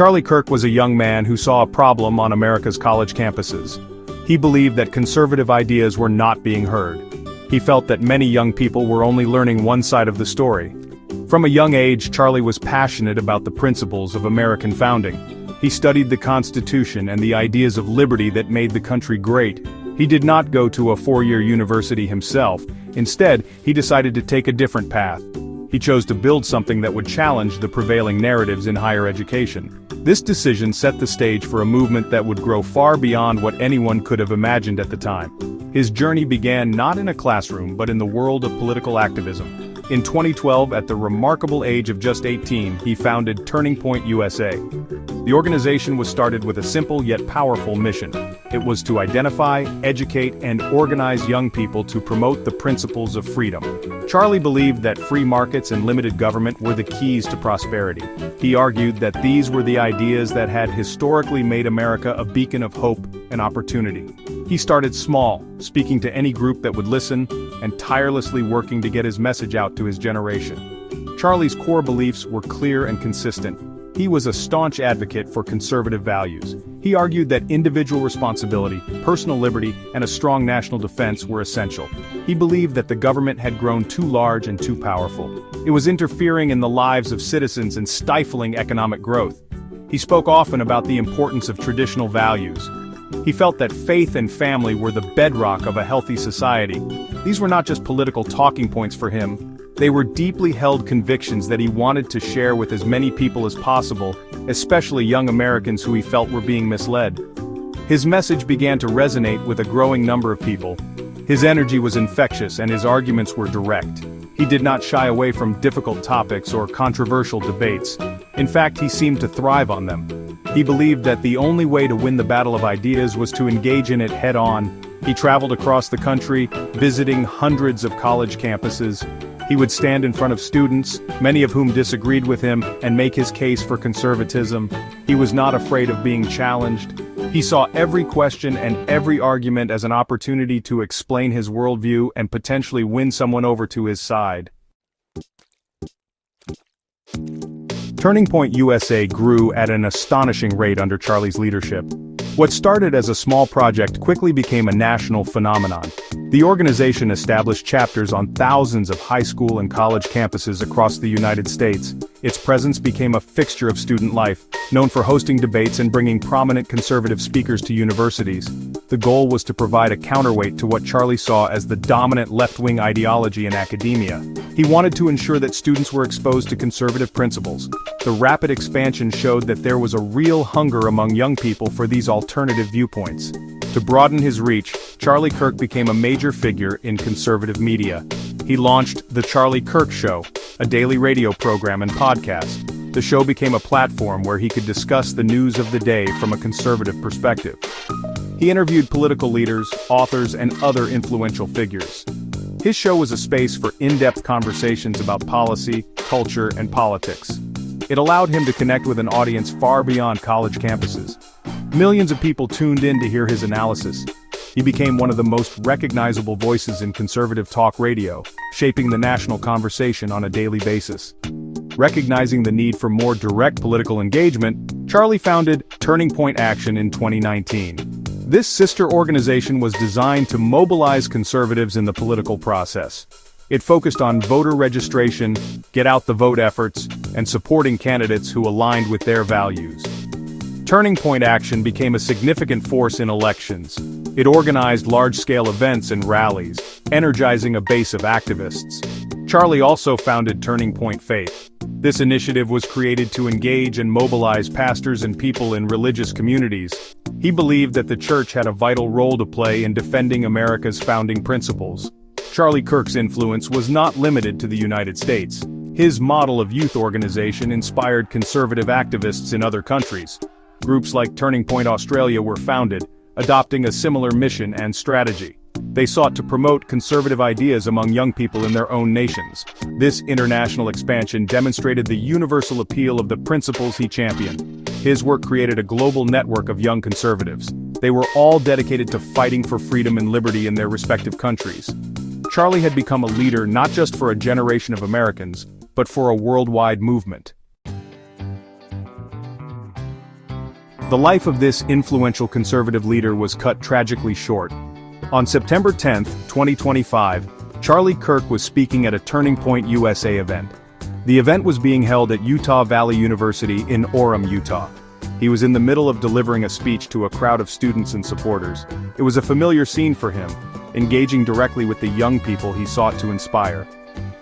Charlie Kirk was a young man who saw a problem on America's college campuses. He believed that conservative ideas were not being heard. He felt that many young people were only learning one side of the story. From a young age, Charlie was passionate about the principles of American founding. He studied the Constitution and the ideas of liberty that made the country great. He did not go to a four-year university himself. Instead, he decided to take a different path. He chose to build something that would challenge the prevailing narratives in higher education. This decision set the stage for a movement that would grow far beyond what anyone could have imagined at the time. His journey began not in a classroom but in the world of political activism. In 2012, at the remarkable age of just 18, he founded Turning Point USA. The organization was started with a simple yet powerful mission. It was to identify, educate, and organize young people to promote the principles of freedom. Charlie believed that free markets and limited government were the keys to prosperity. He argued that these were the ideas that had historically made America a beacon of hope and opportunity. He started small, speaking to any group that would listen, and tirelessly working to get his message out to his generation. Charlie's core beliefs were clear and consistent. He was a staunch advocate for conservative values. He argued that individual responsibility, personal liberty, and a strong national defense were essential. He believed that the government had grown too large and too powerful. It was interfering in the lives of citizens and stifling economic growth. He spoke often about the importance of traditional values. He felt that faith and family were the bedrock of a healthy society. These were not just political talking points for him. They were deeply held convictions that he wanted to share with as many people as possible, especially young Americans who he felt were being misled. His message began to resonate with a growing number of people. His energy was infectious and his arguments were direct. He did not shy away from difficult topics or controversial debates. In fact, he seemed to thrive on them. He believed that the only way to win the battle of ideas was to engage in it head-on. He traveled across the country, visiting hundreds of college campuses. He would stand in front of students, many of whom disagreed with him, and make his case for conservatism. He was not afraid of being challenged. He saw every question and every argument as an opportunity to explain his worldview and potentially win someone over to his side. Turning Point USA grew at an astonishing rate under Charlie's leadership. What started as a small project quickly became a national phenomenon. The organization established chapters on thousands of high school and college campuses across the United States. Its presence became a fixture of student life, known for hosting debates and bringing prominent conservative speakers to universities. The goal was to provide a counterweight to what Charlie saw as the dominant left-wing ideology in academia. He wanted to ensure that students were exposed to conservative principles. The rapid expansion showed that there was a real hunger among young people for these alternative viewpoints. To broaden his reach, Charlie Kirk became a major figure in conservative media. He launched The Charlie Kirk Show, a daily radio program and podcast. The show became a platform where he could discuss the news of the day from a conservative perspective. He interviewed political leaders, authors, and other influential figures. His show was a space for in-depth conversations about policy, culture, and politics. It allowed him to connect with an audience far beyond college campuses. Millions of people tuned in to hear his analysis. He became one of the most recognizable voices in conservative talk radio, shaping the national conversation on a daily basis. Recognizing the need for more direct political engagement, Charlie founded Turning Point Action in 2019. This sister organization was designed to mobilize conservatives in the political process. It focused on voter registration, get-out-the-vote efforts, and supporting candidates who aligned with their values. Turning Point Action became a significant force in elections. It organized large-scale events and rallies, energizing a base of activists. Charlie also founded Turning Point Faith. This initiative was created to engage and mobilize pastors and people in religious communities. He believed that the church had a vital role to play in defending America's founding principles. Charlie Kirk's influence was not limited to the United States. His model of youth organization inspired conservative activists in other countries. Groups like Turning Point Australia were founded, adopting a similar mission and strategy. They sought to promote conservative ideas among young people in their own nations. This international expansion demonstrated the universal appeal of the principles he championed. His work created a global network of young conservatives. They were all dedicated to fighting for freedom and liberty in their respective countries. Charlie had become a leader not just for a generation of Americans, but for a worldwide movement. The life of this influential conservative leader was cut tragically short. On September 10, 2025, Charlie Kirk was speaking at a Turning Point USA event. The event was being held at Utah Valley University in Orem, Utah. He was in the middle of delivering a speech to a crowd of students and supporters. It was a familiar scene for him, engaging directly with the young people he sought to inspire.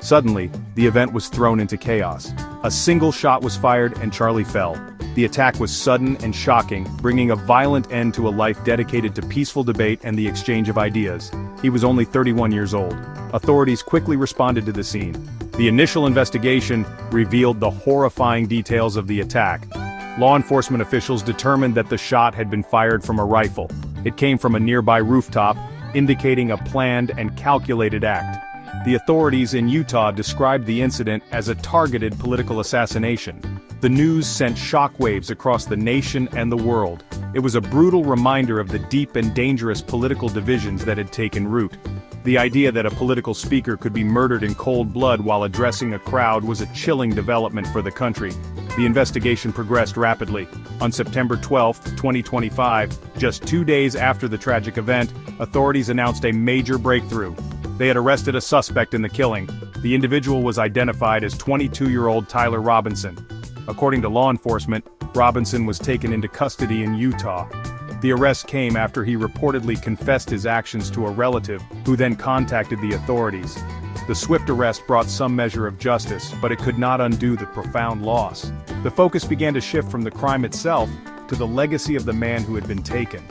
Suddenly, the event was thrown into chaos. A single shot was fired and Charlie fell. The attack was sudden and shocking, bringing a violent end to a life dedicated to peaceful debate and the exchange of ideas. He was only 31 years old. Authorities quickly responded to the scene. The initial investigation revealed the horrifying details of the attack. Law enforcement officials determined that the shot had been fired from a rifle. It came from a nearby rooftop, indicating a planned and calculated act. The authorities in Utah described the incident as a targeted political assassination. The news sent shockwaves across the nation and the world. It was a brutal reminder of the deep and dangerous political divisions that had taken root. The idea that a political speaker could be murdered in cold blood while addressing a crowd was a chilling development for the country. The investigation progressed rapidly. On September 12, 2025, just 2 days after the tragic event, authorities announced a major breakthrough. They had arrested a suspect in the killing. The individual was identified as 22-year-old Tyler Robinson. According to law enforcement, Robinson was taken into custody in Utah. The arrest came after he reportedly confessed his actions to a relative, who then contacted the authorities. The swift arrest brought some measure of justice, but it could not undo the profound loss. The focus began to shift from the crime itself to the legacy of the man who had been taken.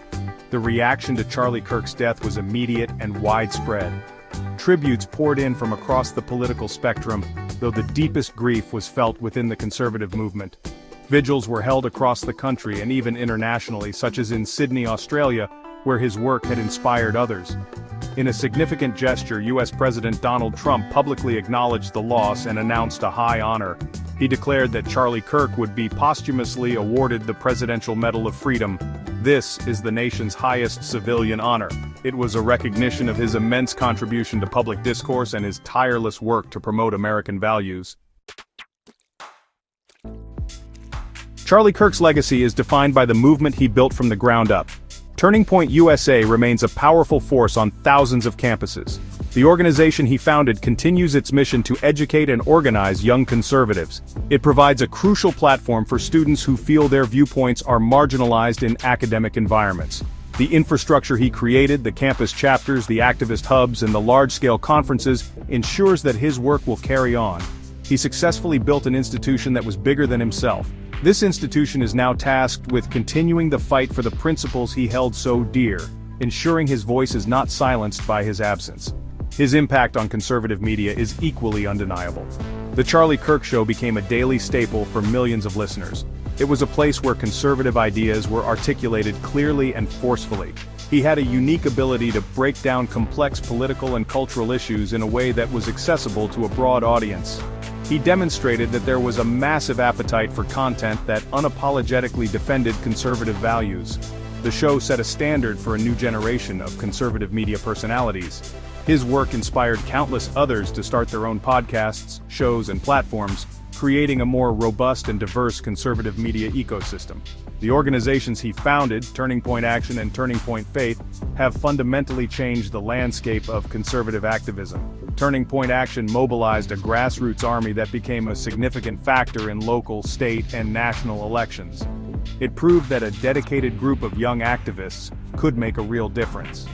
The reaction to Charlie Kirk's death was immediate and widespread. Tributes poured in from across the political spectrum, though the deepest grief was felt within the conservative movement. Vigils were held across the country and even internationally, such as in Sydney, Australia, where his work had inspired others. In a significant gesture, US President Donald Trump publicly acknowledged the loss and announced a high honor. He declared that Charlie Kirk would be posthumously awarded the Presidential Medal of Freedom. This is the nation's highest civilian honor. It was a recognition of his immense contribution to public discourse and his tireless work to promote American values. Charlie Kirk's legacy is defined by the movement he built from the ground up. Turning Point USA remains a powerful force on thousands of campuses. The organization he founded continues its mission to educate and organize young conservatives. It provides a crucial platform for students who feel their viewpoints are marginalized in academic environments. The infrastructure he created, the campus chapters, the activist hubs, and the large-scale conferences, ensures that his work will carry on. He successfully built an institution that was bigger than himself. This institution is now tasked with continuing the fight for the principles he held so dear, ensuring his voice is not silenced by his absence. His impact on conservative media is equally undeniable. The Charlie Kirk Show became a daily staple for millions of listeners. It was a place where conservative ideas were articulated clearly and forcefully. He had a unique ability to break down complex political and cultural issues in a way that was accessible to a broad audience. He demonstrated that there was a massive appetite for content that unapologetically defended conservative values. The show set a standard for a new generation of conservative media personalities. His work inspired countless others to start their own podcasts, shows, and platforms, creating a more robust and diverse conservative media ecosystem. The organizations he founded, Turning Point Action and Turning Point Faith, have fundamentally changed the landscape of conservative activism. Turning Point Action mobilized a grassroots army that became a significant factor in local, state, and national elections. It proved that a dedicated group of young activists could make a real difference.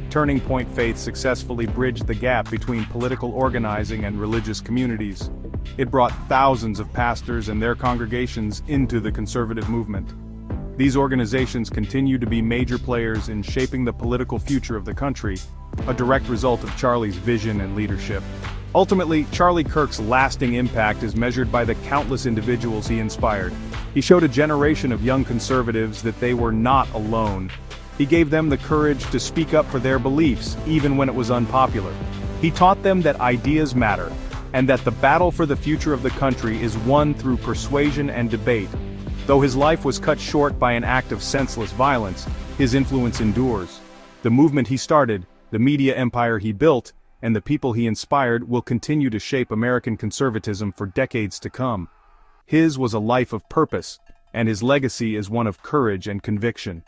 Turning Point Faith successfully bridged the gap between political organizing and religious communities. It brought thousands of pastors and their congregations into the conservative movement. These organizations continue to be major players in shaping the political future of the country, a direct result of Charlie's vision and leadership. Ultimately, Charlie Kirk's lasting impact is measured by the countless individuals he inspired. He showed a generation of young conservatives that they were not alone. He gave them the courage to speak up for their beliefs, even when it was unpopular. He taught them that ideas matter, and that the battle for the future of the country is won through persuasion and debate. Though his life was cut short by an act of senseless violence, his influence endures. The movement he started, the media empire he built, and the people he inspired will continue to shape American conservatism for decades to come. His was a life of purpose, and his legacy is one of courage and conviction.